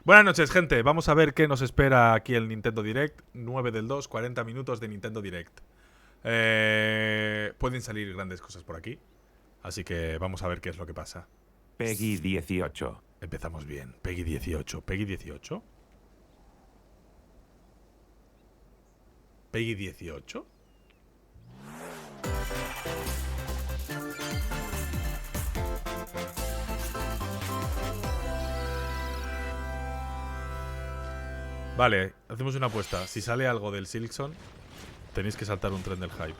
Buenas noches, gente. Vamos a ver qué nos espera aquí el Nintendo Direct. 9 del 2, 40 minutos de Nintendo Direct. Pueden salir grandes cosas por aquí. Así que vamos a ver qué es lo que pasa. Peggy 18. Empezamos bien. Peggy 18. ¿Peggy 18? ¿Peggy 18? Vale, hacemos una apuesta. Si sale algo del Silkson, tenéis que saltar un tren del hype.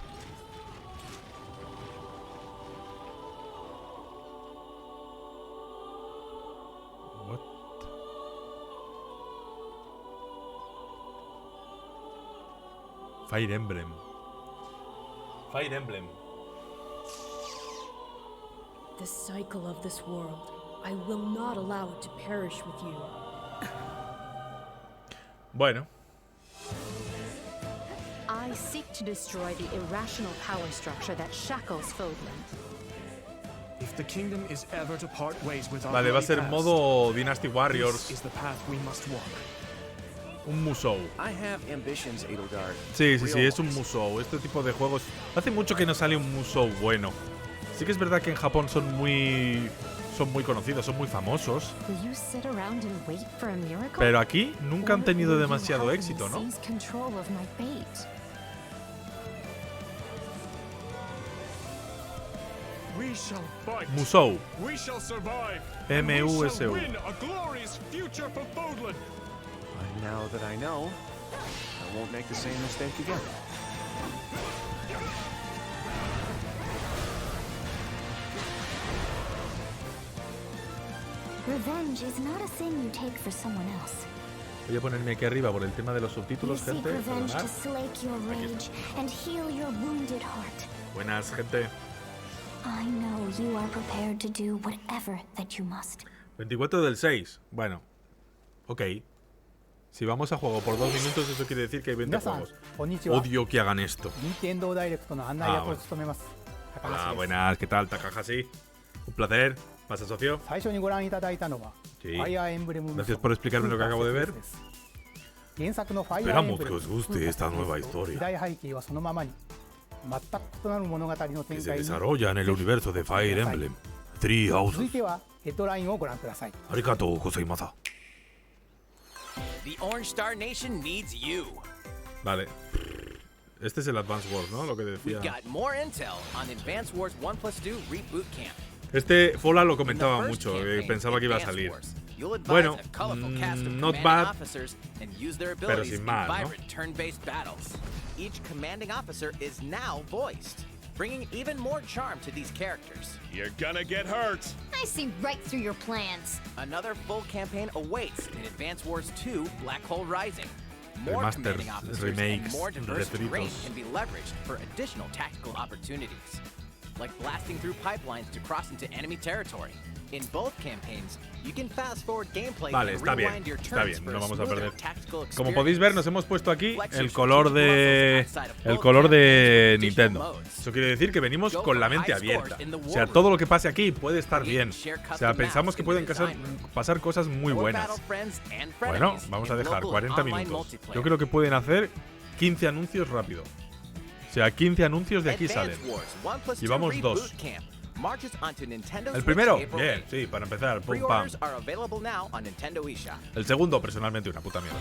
What? Fire Emblem. Fire Emblem. The cycle of this world. I will not allow it to perish with you. Bueno. I seek to destroy the irrational power structure that shackles Fodlan. If the kingdom is ever to part ways with our Vale, va a ser past, modo Dynasty this Warriors. is the path we must walk. Un Musou. I have ambitions, Edelgard. Sí, sí, sí, Real es un ones. Musou. Este tipo de juegos. Hace mucho que no sale un Musou bueno. Sí que es verdad que en Japón son muy conocidos, son muy famosos. Will you sit around and wait for a miracle? Pero aquí nunca han Or tenido will you demasiado help me éxito, ¿no? seize control of my fate? We shall fight. Musou. We shall survive. And we shall M-U-S-U. win a glorious future for Fodlan. Now that I know, I won't make the same mistake again. Revenge is not a sin you take for someone else. Voy a ponerme aquí arriba por el tema de los You subtítulos, seek gente. revenge Perdonad. to slake your rage and heal your wounded heart. Buenas, gente. I know you are prepared to do whatever that you must. 24 del 6. Bueno. Ok. Si vamos a juego por 2 minutos, eso quiere decir que hay 20 皆さん juegos. こんにちは。 Odio que hagan esto. 任天堂ダイレクトの案内役を務めます。高橋 Hola, です。 buenas. ¿Qué tal, Takahashi? Un placer. ¿Pasa, socio? 最初にご覧いただいたのは、Sí. ファイアーエンブレム Gracias por explicarme lo que acabo de ver. 原作のファイアーエン Esperamos ブ que レム os guste esta nueva 時 historia 代背景はそのままに全く異なる物語の que 展 se 開に desarrolla en el universo de Fire Emblem. Three 続 Houses. いてはヘッドラインをご覧ください。 Arigatou gozaimasu. The Orange Star Nation needs you. Vale. Este es el Advance Wars, ¿no? Lo que decía. We've got more intel on Advance Wars 1+2 Reboot Camp. Este Fola lo In the comentaba first mucho. campaign, Pensaba que iba a Advance salir. Wars, you'll advise Bueno, a colorful cast of not commanding bad, officers and use their pero abilities sin in más, ¿no? vibrant turn-based battles. Each commanding officer is now voiced, bringing even more charm to these characters. You're gonna get hurt. I see right through your plans. Another full campaign awaits in Advance Wars 2 Black Hole Rising. More Remasters, commanding officers remakes, and more diverse refritos. terrain can be leveraged for additional tactical opportunities, like blasting through pipelines to cross into enemy territory. In both campaigns, you can fast forward gameplay Vale, and está bien, rewind your está turns bien, for no a vamos a smoother perder. tactical Como podéis ver, nos experience. hemos puesto aquí Flex el your color strategic de muscles outside of el both color de campaigns with Nintendo. additional modes. Eso quiere decir que venimos Go con for la mente high scores abierta. in the O war sea, room. todo lo que pase aquí puede estar Create bien. and share O sea, custom pensamos maps que in pueden the design room. pasar cosas muy More buenas. battle friends and Bueno, frenemies vamos a in dejar local 40 online minutos. multiplayer. Yo creo que pueden hacer 15 anuncios rápido. O sea, 15 anuncios de aquí salen. Advance Wars 1+2 Llevamos Reboot dos. Camp marches onto Nintendo El Switch primero, April bien, 8th. sí, para empezar, pum pam. Pre-orders are available now on Nintendo eShop. El segundo, personalmente, una puta mierda.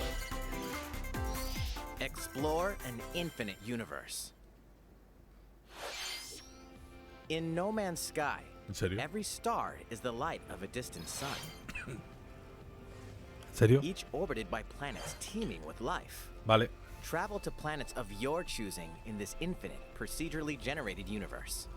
Explore an infinite universe. In No Man's Sky, ¿En serio? every star is the light of a distant sun, ¿En serio? each orbited by planets teeming with life. Vale. Travel to planets of your choosing in this infinite, procedurally generated universe.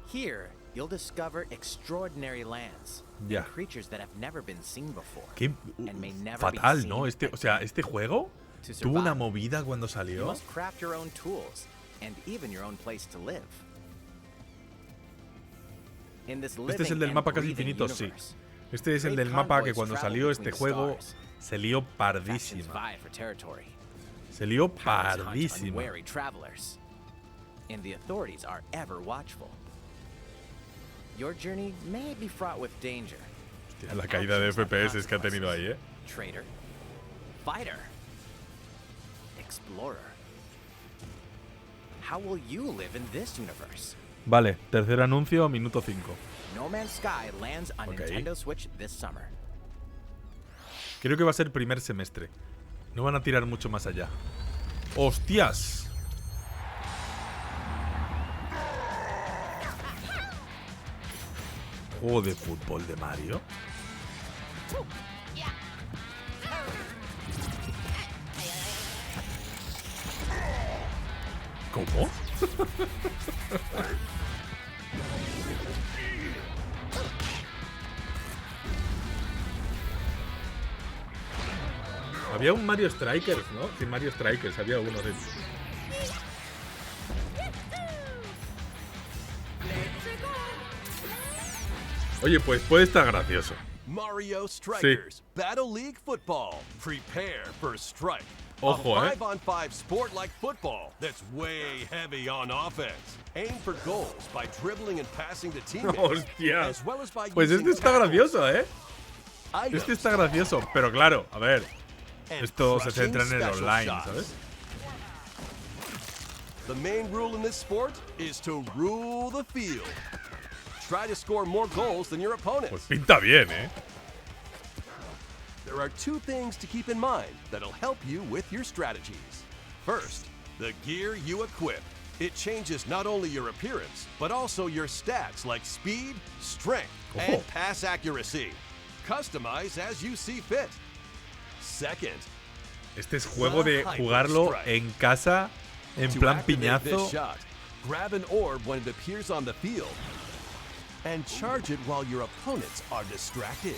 Here, you'll discover extraordinary lands Ya. and creatures that have never been seen before. Qué and may never fatal, be ¿no? seen O sea, este juego To tuvo una survive, movida cuando You salió. must craft your own tools and even your own place to live. In this Este es el living del and mapa casi breathing infinito, sí. universe, Este es el great del mapa que convoys cuando travel salió este between juego stars. se lió factions pardísima. vie for territory. Se lió Pirates hunt pardísima. unwary travelers, and the authorities are ever watchful. Your journey may be fraught with danger. Hostia, la caída de FPS que ha tenido ahí, ¿eh? Traitor, fighter. Explorer. How will you live in this universe? Vale, tercer anuncio, minuto 5. No Man's Sky lands on Okay. Nintendo Switch this summer. Creo que va a ser primer semestre. No van a tirar mucho más allá. ¡Hostias! ¿Juego de fútbol de Mario? ¿Cómo? Había un Mario Strikers, ¿no? Sí, Mario Strikers, había uno de... Oye, pues puede estar gracioso. Mario Strikers, Battle League Football. Prepare for strike. Ojo, A 5-on-5 sport like football that's way heavy on offense. Aim for goals by dribbling and passing to teammates. Hostia. As well as by Pues using este está tackles, gracioso, ¿eh? items, Este está gracioso, pero claro, a ver, and esto se crushing centra en el special online, shots. ¿sabes? The main rule in this sport is to rule the field. Try to score more goals than your opponents. Pues pinta bien, ¿eh? There are two things to keep in mind that'll help you with your strategies. First, the gear you equip. It changes not only your appearance, but also your stats like speed, strength, and pass accuracy. Customize as you see fit. Second, Este es juego de jugarlo en casa, en to plan activate piñazo. this shot, grab an orb when it appears on the field, and charge it while your opponents are distracted.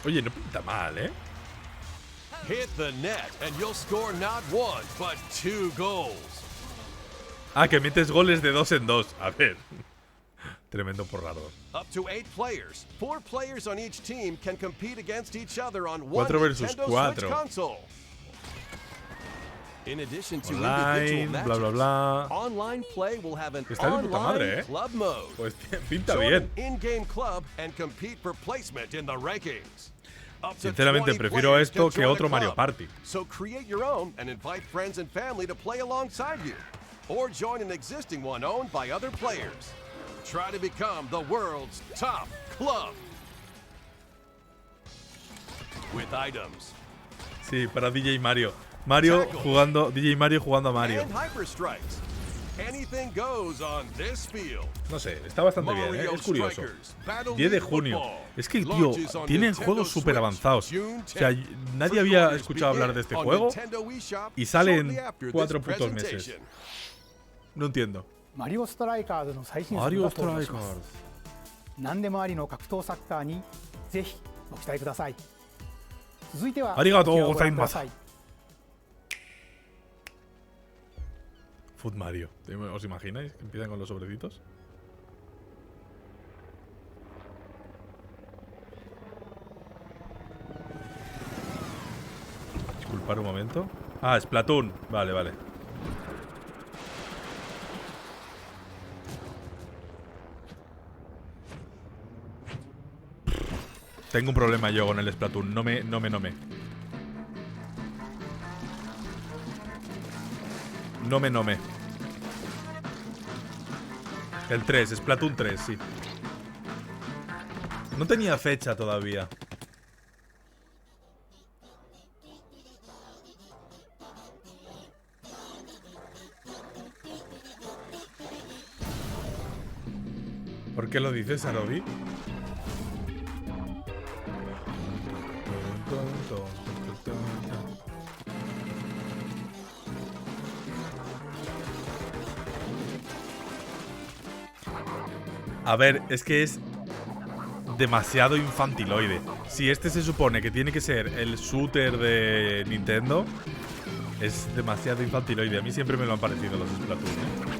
Oye, no pinta mal, ¿eh? Hit the net and you'll score not one, but 2 goals. Ah, que metes goles de 2 en 2. A ver. Tremendo porrador. Up to 8 players. 4 players on each team can compete against each other on one 4 versus Nintendo 4. Switch console. In addition to Online, individual bla, bla, bla. matches, online play will have an Está de puta madre, online ¿eh? club mode. Pues pinta Join bien. an in-game club and compete for placement in the rankings. Up to Sinceramente, 20 prefiero players esto can que join otro a Mario club. Party. So create your own and invite friends and family to play alongside you. Or join an existing one owned by other players. Try to become the world's top club. With items. Sí, para DJ Mario. Mario jugando, DJ Mario jugando a Mario. And hyper strikes. Anything goes on this field. No sé, está bastante bien, ¿eh? Es curioso. 10 de junio. Es que, tío, tienen juegos súper avanzados. O sea, nadie había escuchado hablar de este juego y sale en 4 putos meses. No entiendo. マリオストライカーズの最新作が登場します何でもありの格闘サッカーにぜひご期待ください続いてはありがとうございますこちらをご覧ください Food Mario. ¿Os imagináis que empiezan con los sobrecitos? Disculpar un momento. Ah, Splatoon. Vale, vale. Tengo un problema yo con el Splatoon. No me. No me. El 3, Splatoon 3, sí. No tenía fecha todavía. ¿Por qué lo dices, Arobi? A ver, es que es demasiado infantiloide. Si este se supone que tiene que ser el shooter de Nintendo, es demasiado infantiloide. A mí siempre me lo han parecido los Splatoon, ¿eh?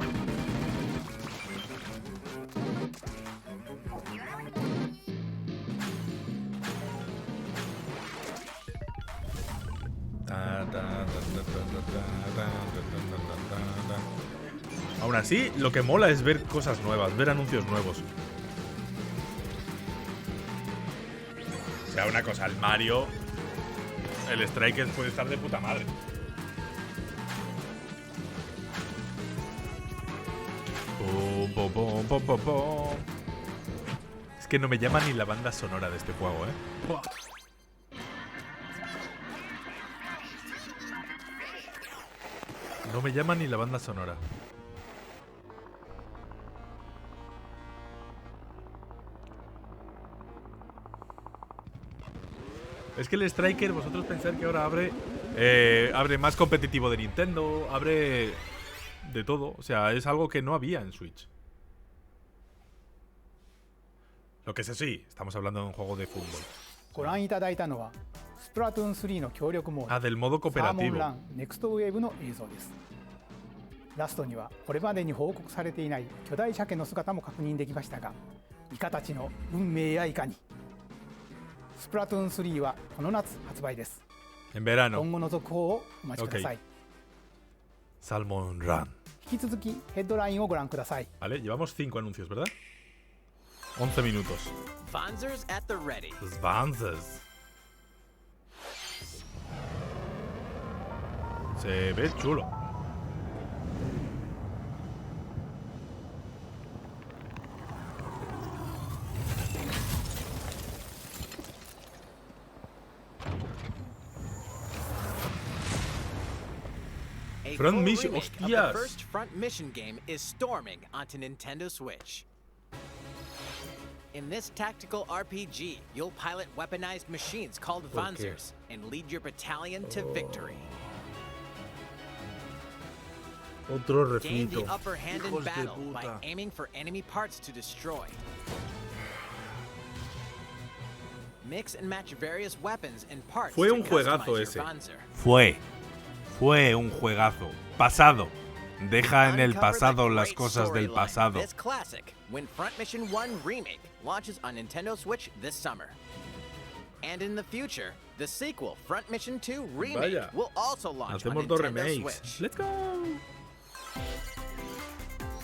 Aún así, lo que mola es ver cosas nuevas, ver anuncios nuevos. O sea, una cosa, el Mario el Striker puede estar de puta madre. Pum, pum, pum, pum, pum, pum. Es que no me llama ni la banda sonora de este juego, Buah. No me llama ni la banda sonora. Es que el Striker, vosotros pensáis que ahora abre más competitivo de Nintendo, abre de todo. O sea, es algo que no había en Switch. Lo que es así, estamos hablando de un juego de fútbol. Ah, del modo cooperativo. ラストにはこれまでに報告されていない巨大鮭の姿も確認できましたが、イカたちの運命やいかに。スプラトゥーン3はこの夏発売です。 En verano. 今後の続報をお待ちください。 Salmon Run. 引き続きヘッドラインをご覧ください。 Vale, llevamos 5 anuncios, ¿verdad? 11 minutos. Vanzers at the ready. Los Vanzers. Se ve chulo. Front Mission, hostias. The first Front Mission game is storming onto Nintendo Switch. In this tactical RPG, you'll pilot weaponized machines called Vanzers and lead your battalion to victory. Otro Gain refrito. the upper hand in battle by aiming for enemy parts to destroy. Mix and match various weapons and parts Fue to un juegazo customize your ese. Vanzer. Fue un juegazo. Pasado. Deja en el pasado las cosas del pasado. This classic, when Front Mission 1 Remake launches on Nintendo Switch this summer. And in the future, the sequel, Front Mission 2 Remake, Vaya. will also launch on Hacemos dos Nintendo remakes. Switch. Let's go.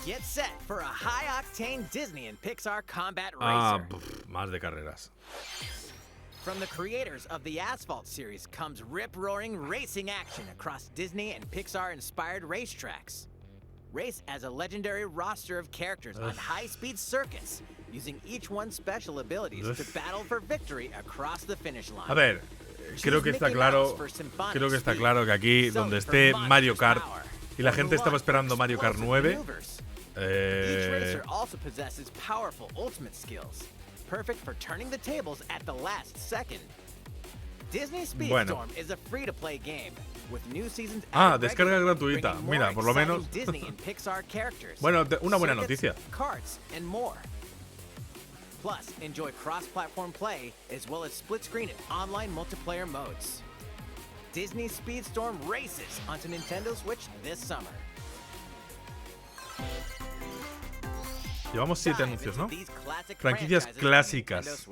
Get set for a high-octane Disney and Pixar combat Ah, racer. más de carreras. From the creators of the Asphalt series comes rip-roaring racing action across Disney and Pixar-inspired racetracks. Race as a legendary roster of characters on high-speed circuits, using each one's special abilities to battle for victory across the finish line. A ver, creo que está claro que aquí donde esté Mario Kart y la gente estaba esperando Mario Kart 9. Each racer also possesses powerful ultimate skills, perfect for turning the tables at the last second. Disney Speedstorm is a free-to-play game with new seasons. Descarga gratuita. Mira, por lo menos. Disney and Pixar characters. Bueno, una buena circuits, noticia. Carts and more. Plus, enjoy cross-platform play as well as split-screen and online multiplayer modes. Disney Speedstorm races onto Nintendo Switch this summer. Llevamos 7 anuncios, ¿no? Franquicias clásicas.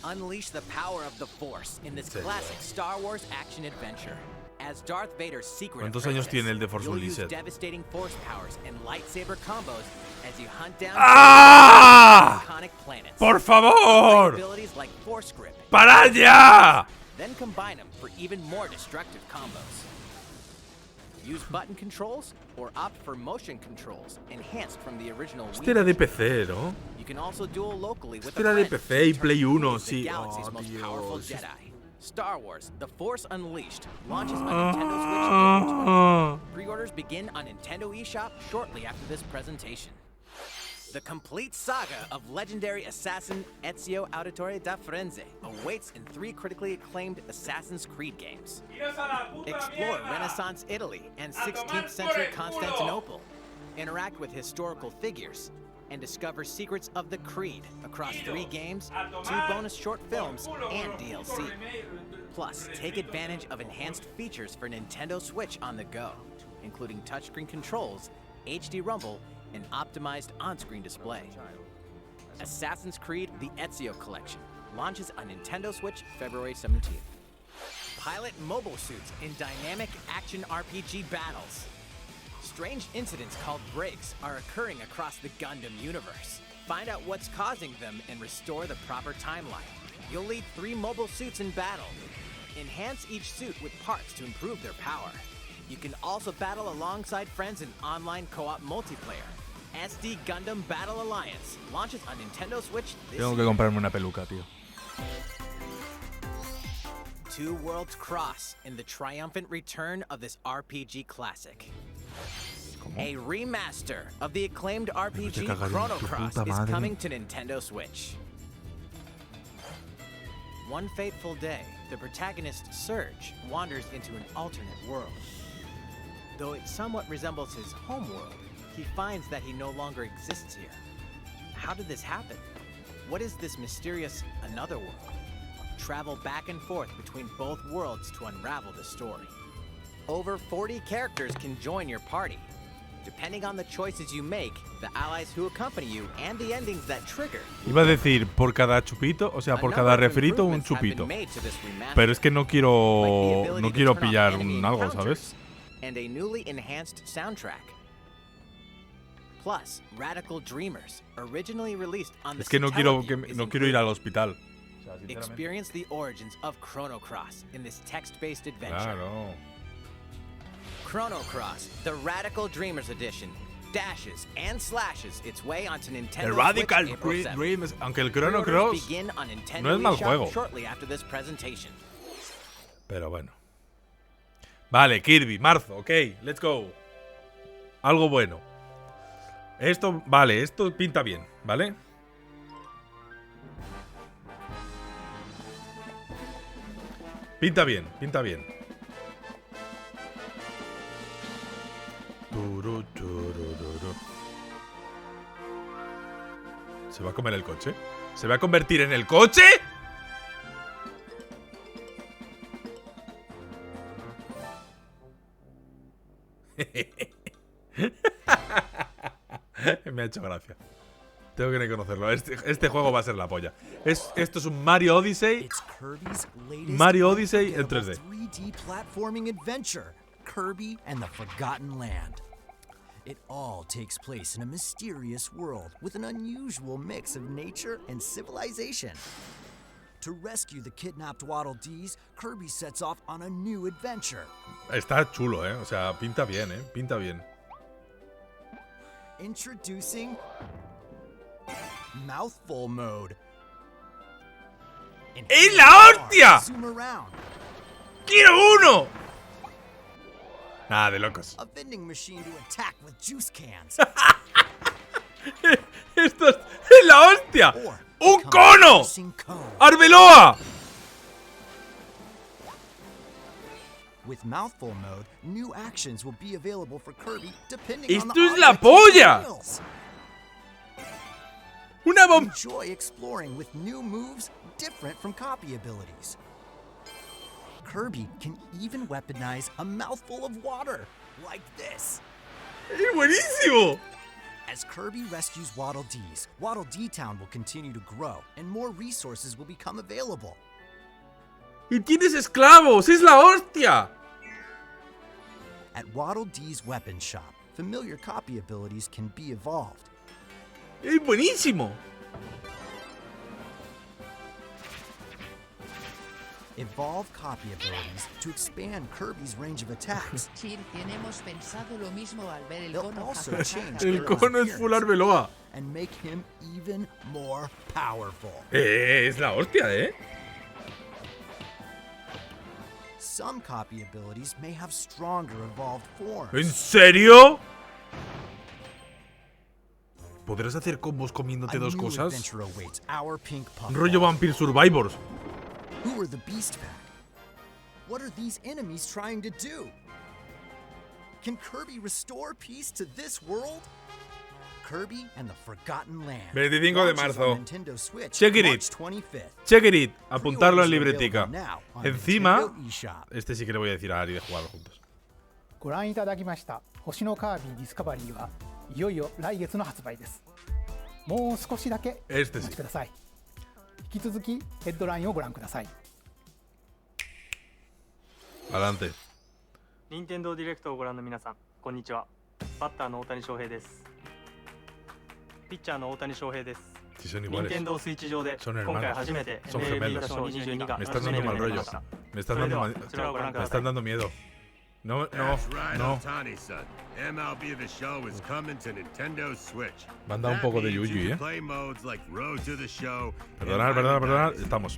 Unleash the power of the Force in this classic Star Wars action adventure. As Darth Vader's secret ¿Cuántos años tiene el de Force you'll use Unleashed? devastating force powers and lightsaber combos as you hunt down iconic planets. ¡Por favor! Abilities like force grip. ¡Parad ya! Then combine them for even more destructive combos. Use button controls or opt for motion controls enhanced from the original Wii. Este era de PC, ¿no? You can also duel locally with Este era de PC y Play 1, sí. Galaxy's most powerful Dios. Jedi. Star Wars: The Force Unleashed launches on Nintendo Switch April 20. Pre-orders begin on Nintendo eShop shortly after this presentation. The complete saga of legendary assassin Ezio Auditore da Firenze awaits in 3 critically acclaimed Assassin's Creed games. Explore Renaissance Italy and 16th century Constantinople. Interact with historical figures and discover secrets of the Creed across 3 games, 2 bonus short films, and DLC. Plus, take advantage of enhanced features for Nintendo Switch on the go, including touchscreen controls, HD Rumble, and optimized on-screen display. Assassin's Creed: The Ezio Collection launches on Nintendo Switch February 17th. Pilot mobile suits in dynamic action RPG battles. Strange incidents called breaks are occurring across the Gundam universe. Find out what's causing them and restore the proper timeline. You'll lead 3 mobile suits in battle. Enhance each suit with parts to improve their power. You can also battle alongside friends in online co-op multiplayer. SD Gundam Battle Alliance launches on Nintendo Switch this Tengo que comprarme una peluca, tío. Two worlds cross in the triumphant return of this RPG classic. A remaster of the acclaimed RPG Chrono Cross is coming to Nintendo Switch. One fateful day, the protagonist Surge wanders into an alternate world. Though it somewhat resembles his home world, he finds that he no longer exists here. How did this happen? What is this mysterious another world? Travel back and forth between both worlds to unravel the story. Over 40 characters can join your party. Depending on the choices you make, the allies who accompany you, and the endings that trigger. Iba a decir por cada chupito, o sea, por cada refrito un chupito. Pero es que no quiero pillar un algo, ¿sabes? And a newly enhanced soundtrack. Plus, Radical Dreamers, originally released on the Es que no quiero ir al hospital. O sea, experience the origins of Chrono Cross in this text-based adventure. Claro. Chrono Cross, the Radical Dreamers Edition, dashes and slashes its way onto Nintendo The Radical Switch April 7th. Dreamers, aunque el Chrono Cross Begin on Nintendo no es mal eShop juego. Shortly after this presentation. Pero bueno. Vale, Kirby, marzo, ok, let's go. Algo bueno. Esto, vale, esto pinta bien, ¿vale? Pinta bien, pinta bien. ¿Se va a comer el coche? ¿Se va a convertir en el coche? Me ha hecho gracia. Tengo que reconocerlo. Este juego va a ser la polla. Esto es un Mario Odyssey. Mario Odyssey en 3D. 3D platforming adventure, Kirby and the Forgotten Land. It all takes place in a mysterious world with an unusual mix of nature and civilization. To rescue the kidnapped Waddle Dees, Kirby sets off on a new adventure. Está chulo, O sea, pinta bien, Pinta bien. Introducing Mouthful Mode. ¡Es la hostia! Zoom around. ¡Quiero uno! Nada de locos. A vending machine to attack with juice cans. ¡Esto es la hostia! ¡Un cono! ¡Arbeloa! With Mouthful Mode, new actions will be available for Kirby depending on the ¡Esto es la object he polla! handles. Una bomba. Enjoy exploring with new moves different from copy abilities. Kirby can even weaponize a mouthful of water, like this. ¡Es buenísimo! As Kirby rescues Waddle Dees, Waddle Dee Town will continue to grow, and more resources will become available. ¡Y tienes esclavos! ¡Es la hostia! At Waddle Dee's weapon shop, familiar copy abilities can be evolved. ¡Es buenísimo! Evolve copy abilities to expand Kirby's range of attacks. They'll also change El cono es full Arbeloa. and make him even more powerful. Es la hostia, Some copy abilities may have stronger evolved forms. ¿En serio? ¿Podrás hacer combos comiéndote A dos new cosas? adventure awaits our Pink Puff Rollo Ball. Vampire Survivors. Who are the Beast Pack? What are these enemies trying to do? Can Kirby restore peace to this world? Kirby and the Forgotten Land. 25 de Launches marzo. on Nintendo Switch Check it March it. 25th. Check it. Apuntarlo en Pre-orders libretica. available now on Encima, Nintendo eShop. este sí que le voy a decir a Ari de jugarlo juntos. ご覧いただきました星のカービィディスカバリーはいよいよ来月の発売です。もう少しだけお待ちください。引き続きヘッドラインをご覧ください。 Adelante. 任天堂ディレクトをご覧の皆さん、こんにちは。バッターの大谷翔平です。ピッチャーの大谷翔平です。任天堂スイッチ上で今回初めて Son gemelos. NBA 賞22が Me estás dando mal rollo. Me están dando miedo. No, no. Me han dado un poco de yuyu, Perdonad. Estamos.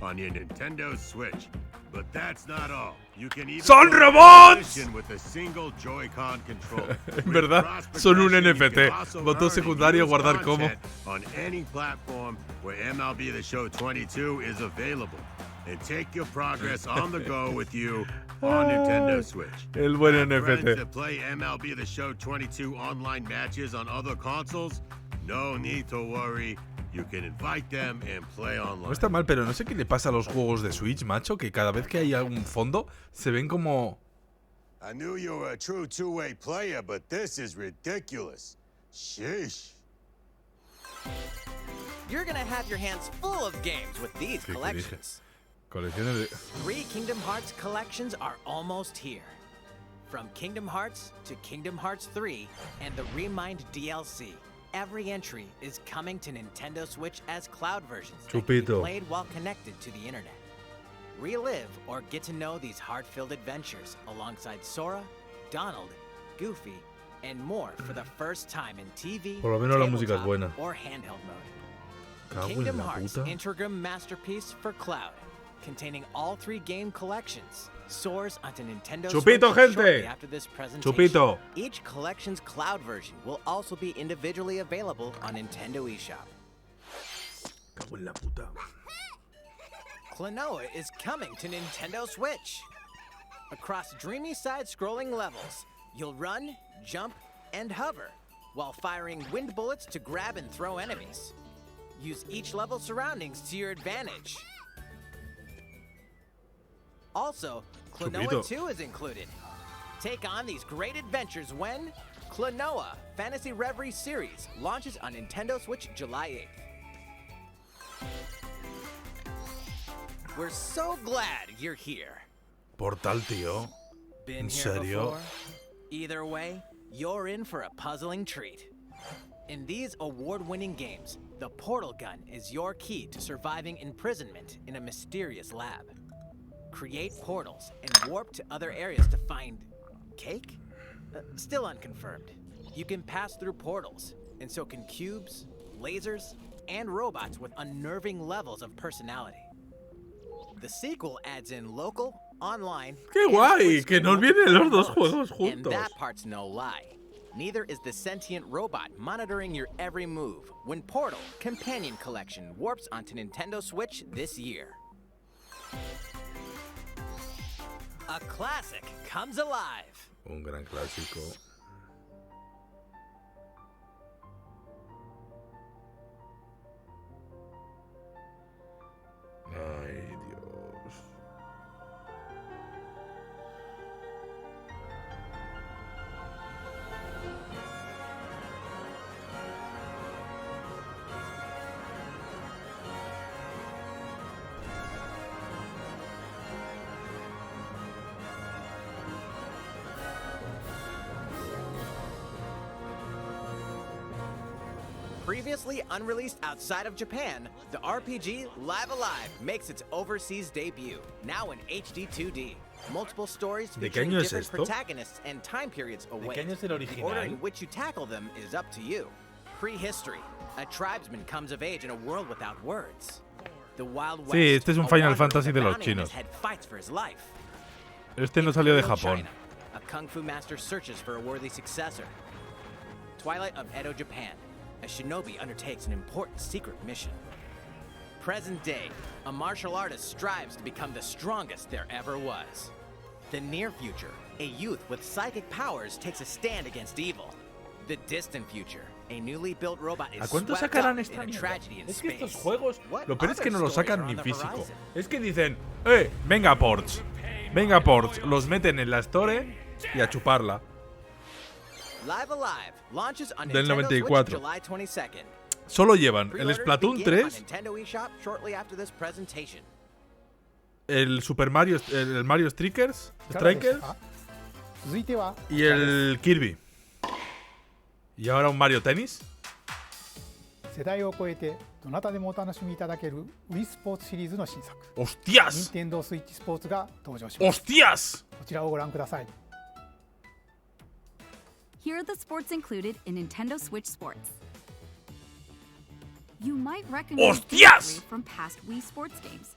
¡Son robots! En verdad, son un NFT. Botón secundario, guardar como. And take your progress on the go with you on Nintendo Switch. El buen NFT. To play MLB The Show 22 online matches on other consoles? No need to worry. You can invite them and play online. No está mal, pero no sé qué le pasa a los juegos de Switch, macho, que cada vez que hay algún fondo se ven como... I knew you were a true two-way player, but this is ridiculous. Sheesh. You're gonna have your hands full of games with these collections. Colecciones de... 3 Kingdom Hearts collections are almost here. From Kingdom Hearts to Kingdom Hearts 3 and the Remind DLC, every entry is coming to Nintendo Switch as cloud versions that can be played while connected to the internet. Relive or get to know these heart-filled adventures alongside Sora, Donald, Goofy, and more for the first time in TV, Por lo menos la música es buena. or handheld mode. Kingdom Hearts Intergram Masterpiece for Cloud, containing all 3 game collections, soars onto Nintendo Chupito, Switch gente. shortly after this presentation. Chupito. Each collection's cloud version will also be individually available on Nintendo eShop. Cago en la puta. Klonoa is coming to Nintendo Switch. Across dreamy side-scrolling levels, you'll run, jump, and hover, while firing wind bullets to grab and throw enemies. Use each level's surroundings to your advantage. Also, Klonoa 2 is included. Take on these great adventures when Klonoa Fantasy Reverie Series launches on Nintendo Switch July 8th. We're so glad you're here. Portal, tío. Been ¿En here serio? before? Either way, you're in for a puzzling treat. In these award-winning games, the portal gun is your key to surviving imprisonment in a mysterious lab. Create portals and warp to other areas to find... cake? Still unconfirmed. You can pass through portals, and so can cubes, lasers, and robots with unnerving levels of personality. The sequel adds in local, online... ¡Qué guay! Que nos vienen los dos juegos juntos. And that part's no lie. Neither is the sentient robot monitoring your every move when Portal Companion Collection warps onto Nintendo Switch this year. A classic comes alive. Un gran clásico. Ay, Dios. Previously unreleased outside of Japan, the RPG Live Alive makes its overseas debut, now in HD 2D. Multiple stories featuring different protagonists and time periods await. The order in which you tackle them is up to you. Prehistory. A tribesman comes of age in a world without words. The Wild West. Sí, este es un Final Fantasy de los chinos. Fights for his life. Este no salió de Japón. A kung fu master searches for a worthy successor. Twilight of Edo, Japan. A shinobi undertakes an important secret mission. Present day, a martial artist strives to become the strongest there ever was. The near future, a youth with psychic powers takes a stand against evil. The distant future, a newly built robot is swept up in a tragedy in space. Es que estos juegos, lo peor es que no lo sacan ni físico. Es que dicen, venga ports, los meten en la store y a chuparla. Live Alive launches on Del Nintendo 94. Switch July 22nd. Solo llevan el Splatoon 3, el Super Mario, el Mario Strikers, y el Kirby. Y ahora un Mario Tennis. 世代を超えてどなたでもお楽しみいただける Wii スポーツシリーズの新作 ¡Hostias! Nintendo Switch スポーツが登場します。 ¡Hostias! こちらをご覧ください。 Here are the sports included in Nintendo Switch Sports. You might recognize ¡Hostias! from past Wii sports games.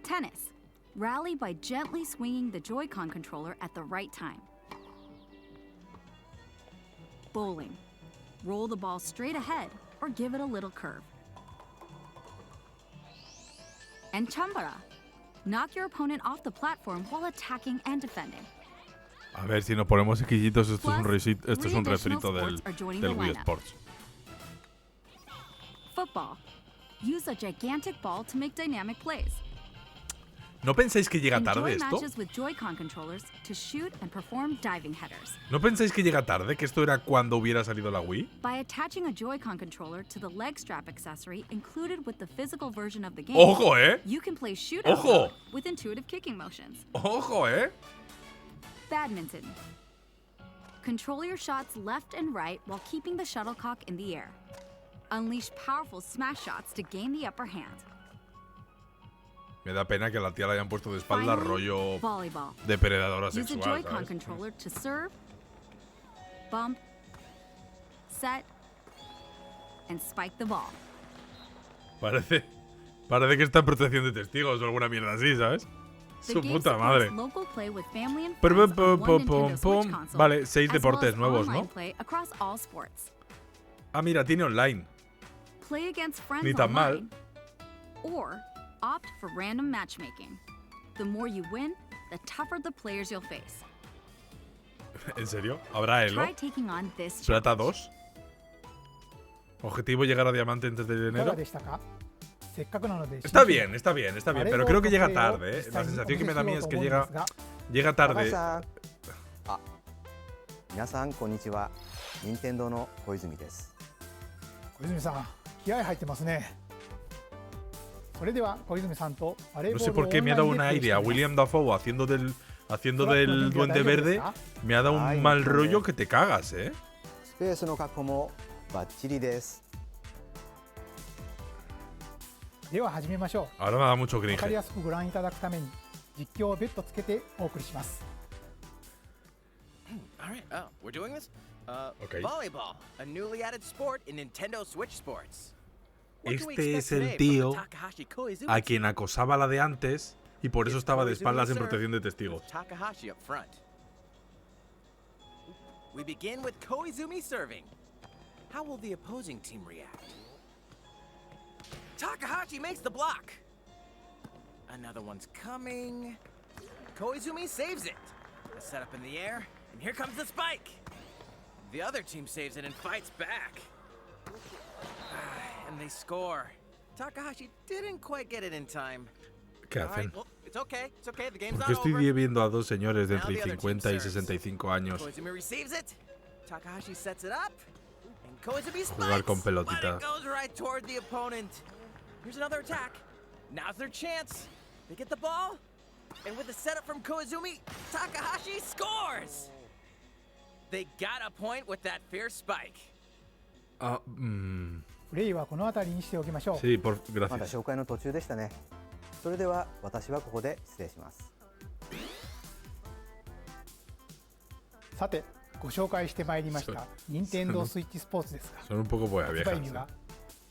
Tennis. Rally by gently swinging the Joy-Con controller at the right time. Bowling. Roll the ball straight ahead or give it a little curve. And Chambara. Knock your opponent off the platform while attacking and defending. A ver, si nos ponemos exquisitos, esto es un, Plus, esto es un three refrito additional del, sports are joining del the Wii lineup. Sports. Football. Use a gigantic ball to make dynamic plays. ¿No pensáis que llega tarde Enjoy esto? matches with Joy-Con controllers to shoot and perform diving headers. ¿No pensáis que llega tarde? ¿Que esto era cuando hubiera salido la Wii? By attaching a Joy-Con controller to the leg strap accessory included with the physical version of the game, ¡Ojo, eh! you can play shootout ¡Ojo! mode with intuitive kicking motions. ¡Ojo, eh! Badminton. Control your shots left and right while keeping the shuttlecock in the air. Unleash powerful smash shots to gain the upper hand. Me da pena que a la tía la hayan puesto de espalda Finally, rollo volleyball. depredadora Use a sexual, Joy-Con ¿sabes? controller to serve, bump, set, and spike the ball. Parece que está en protección de testigos o alguna mierda así, ¿sabes? The Su game puta supports madre. local play with family and Pum, friends pum, on one pum, Nintendo pum, Switch pum. console, Vale, 6 as deportes well as nuevos, online ¿no? play across all sports. Ah, mira, tiene online. Play against friends Ni tan mal. online, or opt for random matchmaking. The more you win, the tougher the players you'll face. ¿En serio? ¿Habrá Elo? Try taking on this ¿Plata challenge. 2? ¿Objetivo llegar a diamante antes de いか enero? がでしたか？せっかくなので Está bien, está bien, está bien. Pero creo que llega tarde, ¿eh? La sensación que me da a mí es que llega tarde. あ、皆さんこんにちは。任天堂の小泉です。小泉さん、気合入ってますね。それでは小泉さんとバレー No ボ sé ール por を qué オン me ha ライ dado ンで un プレイして aire a います。 William Dafoe haciendo del Duende Verde. Me ha dado un mal rollo que te cagas, ¿eh? スペースの確保もバッチリです。では始めましょう。 Ahora me da mucho わかり cringe. やすくご覧いただくために実況を別途つけてお送りします。 All right, oh, we're doing this? Okay. Volleyball, a newly added sport in Nintendo Switch Sports. What can we Este expect es el today from tío the Takahashi Koizumi a quien acosaba la de antes y por eso estaba de espaldas en protección de testigos. Takahashi up front. We begin with Koizumi serving. How will the opposing team react? Takahashi makes the block. Another one's coming. Koizumi saves it. A setup in the air, and here comes the spike. The other team saves it and fights back. And they score. Takahashi didn't quite get it in time. ¿Qué All right, hacen? well, it's okay. It's okay. The game's ¿Por not qué estoy over. viendo a dos señores de Now entre the other 50 team y serves. 65 años Koizumi receives it. Takahashi sets it up. And Koizumi jugar spikes. con But pelotita? it goes right toward the opponent. Here's another attack. Now's their chance. They get the ball. And with the setup from Koizumi, Takahashi scores. They got a point with that fierce spike. プレイはこの辺りにしておきましょう。 Sí, まだ gracias. 紹介の途中でしたね。それでは私はここで失礼します。さて、ご紹介してまいりました任天堂スイッチスポーツですが、 Son un poco boya 発 viejas. 売日は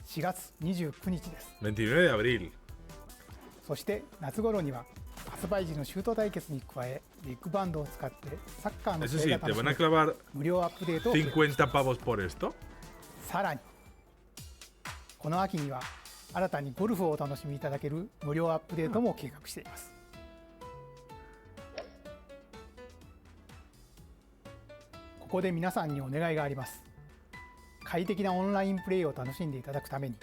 4月29日です。 29 de abril. そして夏頃には発売時のシュート対決に加え、ビッグバンドを使ってサッカーの Eso 試合 sí, が ¿te 楽し van め a る clavar 無料アップデートを付け50 pavos por esto? さらにこの秋には新たにゴルフをお楽しみいただける無料アップデートも計画しています。ここで皆さんにお願いがあります。快適なオンラインプレイを楽しんでいただくために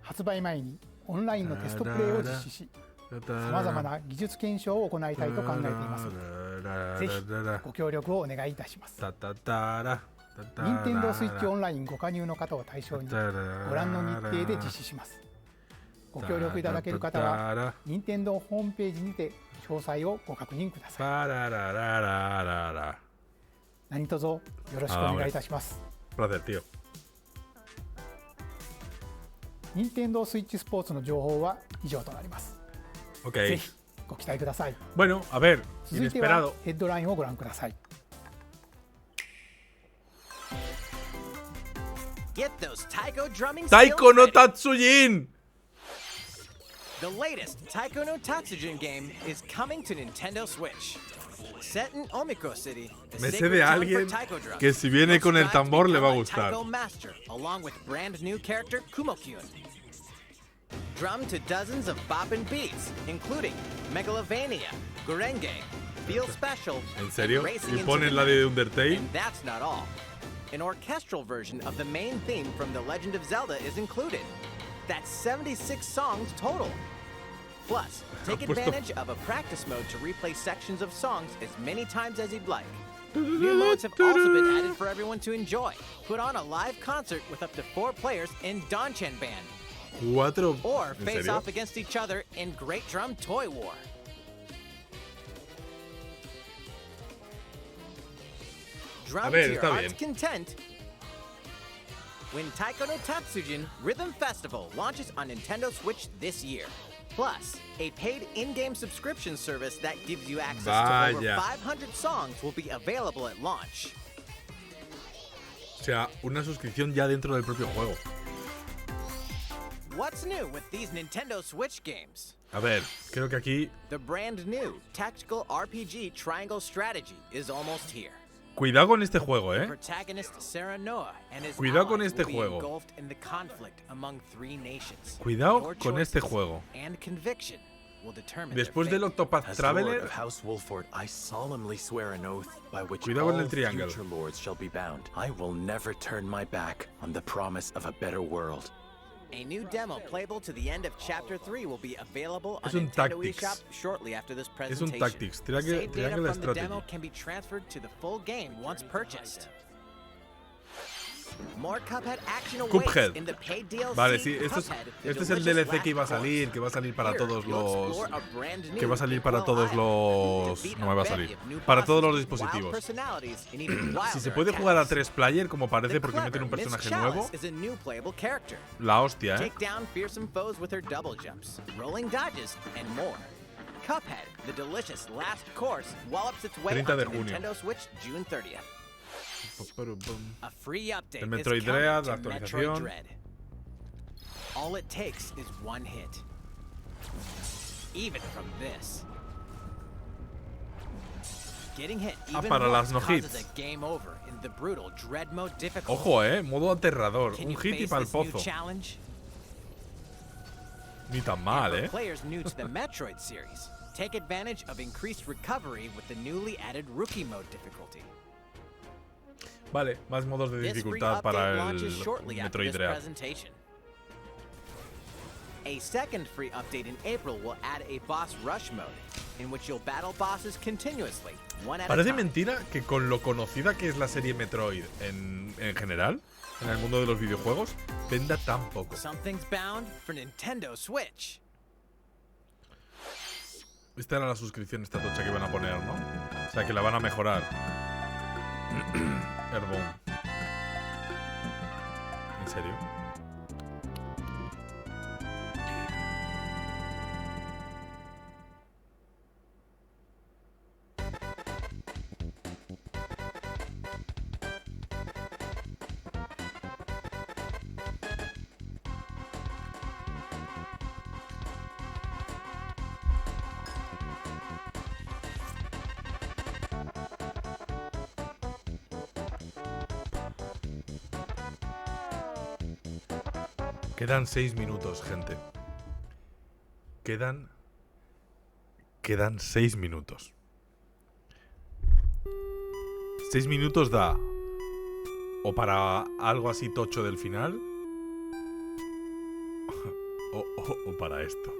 発売前にオンラインのテストプレイを実施し、さまざまな技術検証を行いたいと考えていますので、ぜひご協力をお願いいたします。任天堂スイッチオンラインご加入の方を対象にご覧の日程で実施します。ご協力いただける方は任天堂ホームページにて詳細をご確認ください。何卒よろしくお願いいたします。Gracias, tío. 任天堂スイッチスポーツの情報は以上となります。Ok. ぜひご期待ください。 Bueno, a ver, 続いては inesperado. ヘッドラインをご覧ください。 Get those taiko drumming ¡Taiko skills no ready. Tatsujin! The latest Taiko no Tatsujin game is coming to Nintendo Switch. Set in Omikro City, the Me sé sacred de town alguien for taiko drums que si viene will con el strive to tambor le va a become gustar. Taiko master, along with brand new character Kumo-kyun. Drum to dozens of boppin' beats, including Megalovania, Gurenge, Feel Special, ¿En serio? and Racing ¿Y into ponen the la Night. de Undertale? And that's not all. An orchestral version of the main theme from The Legend of Zelda is included. That's 76 songs total. Plus, take Han puesto- advantage of a practice mode to replay sections of songs as many times as you'd like. New modes have also been added for everyone to enjoy. Put on a live concert with up to 4 players in Donchan Band. 4. Or ¿En face serio? off against each other in Great Drum Toy War. Drum ver, to your está heart's bien. content. When Taiko no Tatsujin Rhythm Festival launches on Nintendo Switch this year. Plus, a paid in-game subscription service that gives you access to over Vaya. 500 songs will be available at launch. O sea, una suscripción ya dentro del propio juego. What's new with these Nintendo Switch games? A ver, creo que aquí. The brand new tactical RPG Triangle Strategy is almost here. Cuidado con este juego, The eh. protagonist Sarah Noah and his Cuidado con allies este will be juego. engulfed in the conflict among 3 nations. Cuidado Your con este choices juego. and conviction will determine their Después del fate. Octopath As Traveler. Lord of House Wolford, I solemnly swear an oath by which Cuidado con all el triángulo. future lords shall be bound. I will never turn my back on the promise of a better world. A new demo playable to the end of Chapter 3 will be available on Es un Nintendo tactics. eShop shortly after this Es un presentation. tactics. Save data Triangle from the strategy. demo can be transferred to the full game once purchased. More Cuphead action awaits Cuphead. in the paid DLC. Vale, sí, este es el Delicious DLC que iba a Last salir, Course. que va a salir para Here, todos you'll los. explore a brand new Que va a salir para Well todos Island. los. Defeat No me va a a salir. bevy of new Para todos los bosses, wild dispositivos. personalities, and even Si se wilder puede jugar a attacks. 3 player, como parece, The porque meten un clever Miss personaje Chalice nuevo. is a new playable character. La hostia, eh. Take down fearsome foes with her double jumps, rolling dodges, and more. Cuphead, the delicious last course, wallops its way 30 de onto junio. Nintendo Switch June 30th. A free update El is Metroid coming Dread, to la Metroid actualización. Dread. All it takes is one hit. Even from this. Getting hit even para once las no causes hits. a game over in the brutal Dread mode difficulty. Ojo, modo aterrador. Can Un you hit y face pa'l this new pozo. challenge? Ni tan mal, And eh. for players new to the Metroid series, take advantage of increased recovery with the newly added Rookie Mode difficulty. Vale, más modos de This free dificultad update para el launches shortly after Metroid this Dread. presentation. A second free update in April will add a boss rush mode, in which you'll battle bosses continuously, one at a Parece time. mentira que con lo conocida que es la serie Metroid en general, en el mundo de los videojuegos, venda tan poco. Something's bound for Nintendo Switch. Esta era la suscripción esta tocha que iban a poner, ¿no? O sea, que la van a mejorar. Airborne. ¿En serio? Quedan 6 minutos, gente. Quedan 6 minutos. 6 minutos da o para algo así tocho del final o para esto.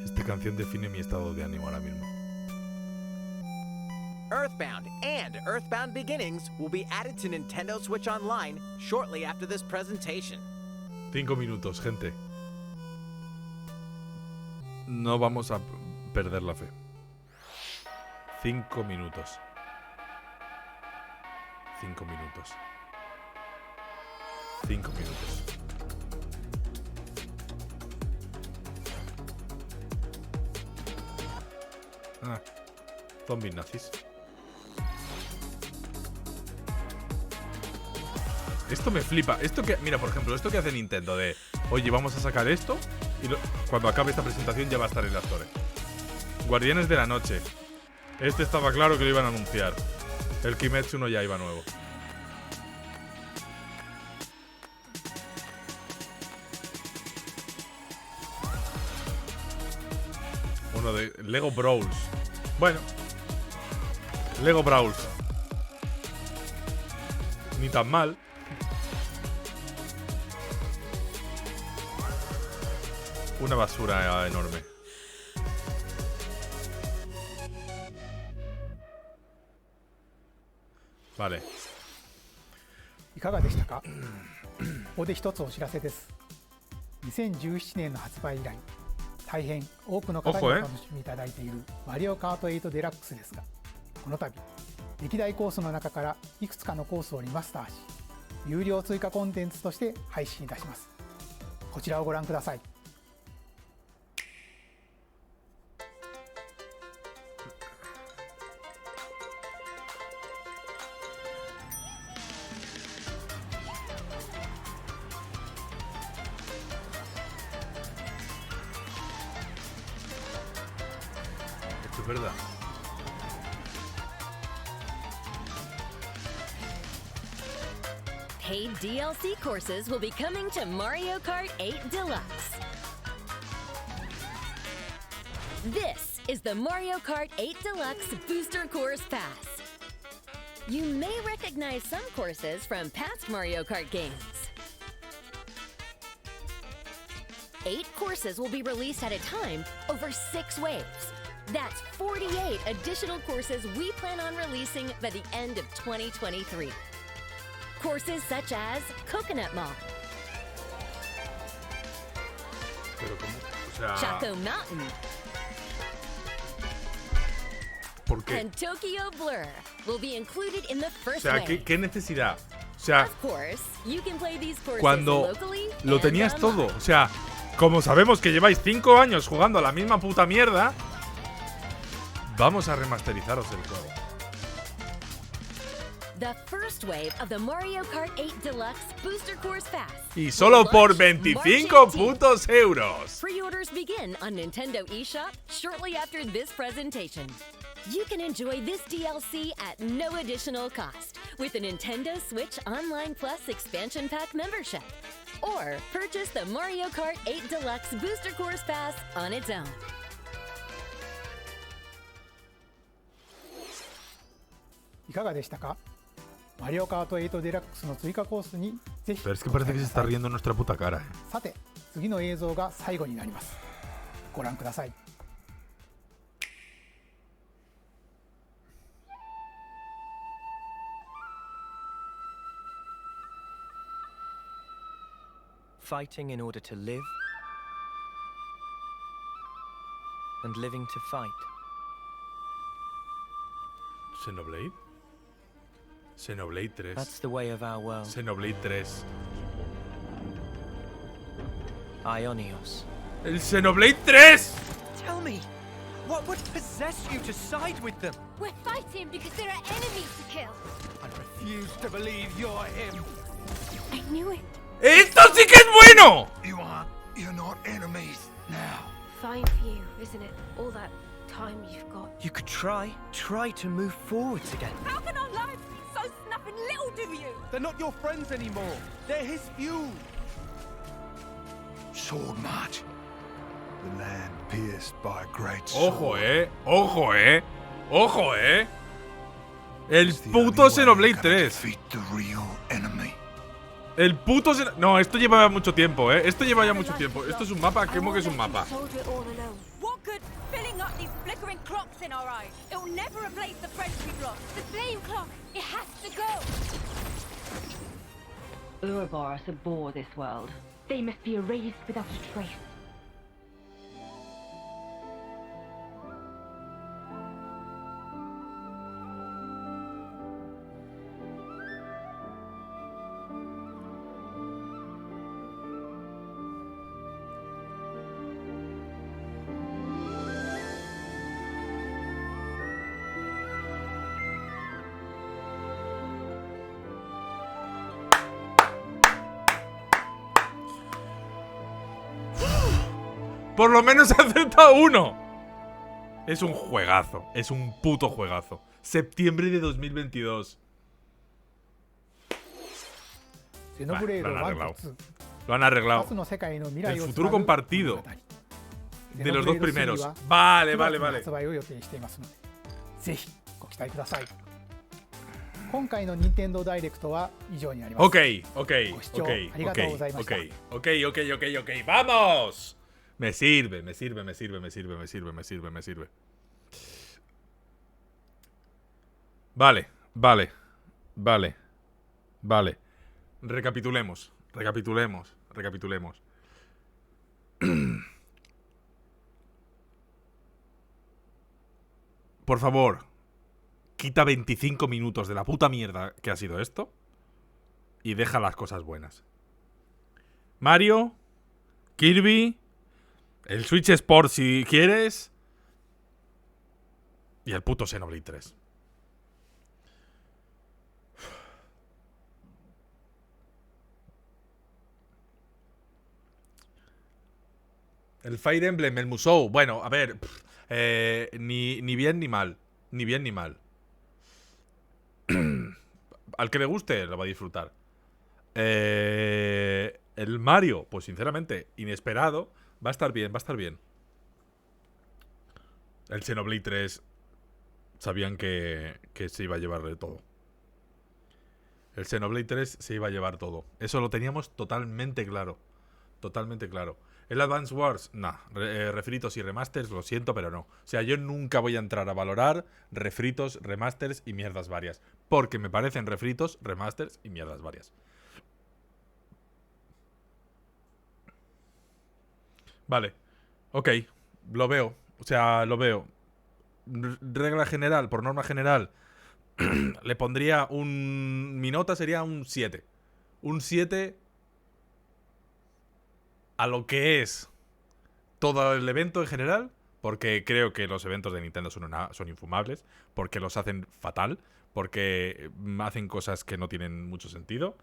Esta canción define mi estado de ánimo ahora mismo. Earthbound and Earthbound Beginnings will be added to Nintendo Switch Online shortly after this presentation. 5 minutos, gente. No vamos a perder la fe. 5 minutos. 5 minutos. 5 minutos. Ah, zombies nazis. Esto me flipa. Esto que, mira, por ejemplo, esto que hace Nintendo de, oye, vamos a sacar esto y cuando acabe esta presentación ya va a estar en las torres. Guardianes de la Noche. Este estaba claro que lo iban a anunciar. El Kimetsu no Yaiba nuevo. Uno de Lego Brawls. Bueno, Lego Brawls. Ni tan mal. Una basura enorme. Vale. いかがでしたか？ここで一つお知らせです。2017年の発売以来、大変多くの方にお楽しみいただいているマリオカート8デラックスですが、この度歴代コースの中からいくつかのコースをリマスターし、有料追加コンテンツとして配信いたします。こちらをご覧ください。Es verdad. Paid DLC courses will be coming to Mario Kart 8 Deluxe. This is the Mario Kart 8 Deluxe Booster Course Pass. You may recognize some courses from past Mario Kart games. 8 courses will be released at a time over 6 waves. That's 48 additional courses we plan on releasing by the end of 2023. Courses such as Coconut Mall, Chaco Mountain, ¿Por qué? and Tokyo Blur will be included in the first O sea, wave. ¿qué necesidad? O sea, Of course, you can play these courses cuando locally lo and tenías online. todo. O sea, como sabemos que lleváis 5 años jugando a la misma puta mierda, vamos a remasterizaros el juego. The first wave of the Mario Kart 8 Deluxe Booster Course Pass. Y solo por Launch 25 March 18th. putos euros. Pre-orders begin on Nintendo eShop shortly after this presentation. You can enjoy this DLC at no additional cost with a Nintendo Switch Online Plus Expansion Pack membership. Or purchase the Mario Kart 8 Deluxe Booster Course Pass on its own. いかがでしたか？マリオカート8デラックスの追加コースにぜひ。 Pero es que parece que se está riendo en nuestra puta cara, さて、次の映像が最後になります。ご覧ください。Fighting in order to live, and living to fight. ¿Xenoblade? Xenoblade 3. That's the way of our world. Xenoblade 3. Ionios. ¡El Xenoblade 3! Tell me, what would possess you to side with them? We're fighting because there are enemies to kill. I refuse to believe you're him. I knew it. ¡Esto sí que es bueno! You're not enemies now. Fine for you, isn't it? All that time you've got. You could try to move forwards again. How can our lives be so snapping little to you? They're not your friends anymore. They're his feud. Sword march. The land pierced by a great Ojo, ojo, ojo, El puto Xenoblade 3. The real enemy. El puto No, esto lleva ya mucho tiempo, Esto lleva ya mucho tiempo. Esto es un mapa, ¿cómo que es un mapa? What good filling up these flickering clocks in our eyes? It will never replace the friends we've lost. The flame clock, it has to go. Ouroboros abhor this world. They must be erased without a trace. Por lo menos he acertado uno. Es un juegazo. Es un puto juegazo. Septiembre de 2022. Lo han arreglado. Lo han arreglado. El futuro compartido. De los dos primeros. Vale, vale, vale. Ok. ¡Vamos! Me sirve. Vale. Recapitulemos. Por favor, quita 25 minutos de la puta mierda que ha sido esto y deja las cosas buenas. Mario, Kirby, el Switch Sport si quieres y el puto Xenoblade 3. El Fire Emblem, el Musou. Bueno, a ver, ni bien ni mal. Al que le guste lo va a disfrutar. El Mario, pues sinceramente, inesperado. Va a estar bien. El Xenoblade 3 sabían que se iba a llevar de todo. El Xenoblade 3 se iba a llevar todo. Eso lo teníamos totalmente claro. El Advance Wars, refritos y remasters, lo siento, pero no. O sea, yo nunca voy a entrar a valorar refritos, remasters y mierdas varias. Porque me parecen refritos, remasters y mierdas varias. Vale, ok, lo veo. Regla general, por norma general, le pondría mi nota sería un 7. Un 7 a lo que es todo el evento en general, porque creo que los eventos de Nintendo son infumables, porque los hacen fatal, porque hacen cosas que no tienen mucho sentido,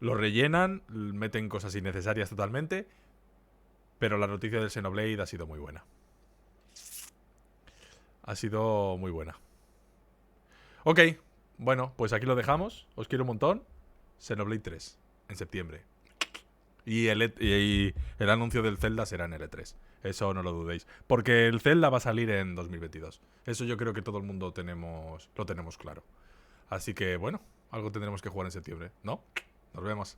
los rellenan, meten cosas innecesarias totalmente, pero la noticia del Xenoblade ha sido muy buena. Ok, bueno, pues aquí lo dejamos. Os quiero un montón. Xenoblade 3 en septiembre. Y el anuncio del Zelda será en el E3. Eso no lo dudéis. Porque el Zelda va a salir en 2022. Eso yo creo que todo el mundo lo tenemos claro. Así que, bueno, algo tendremos que jugar en septiembre, ¿no? Nos vemos.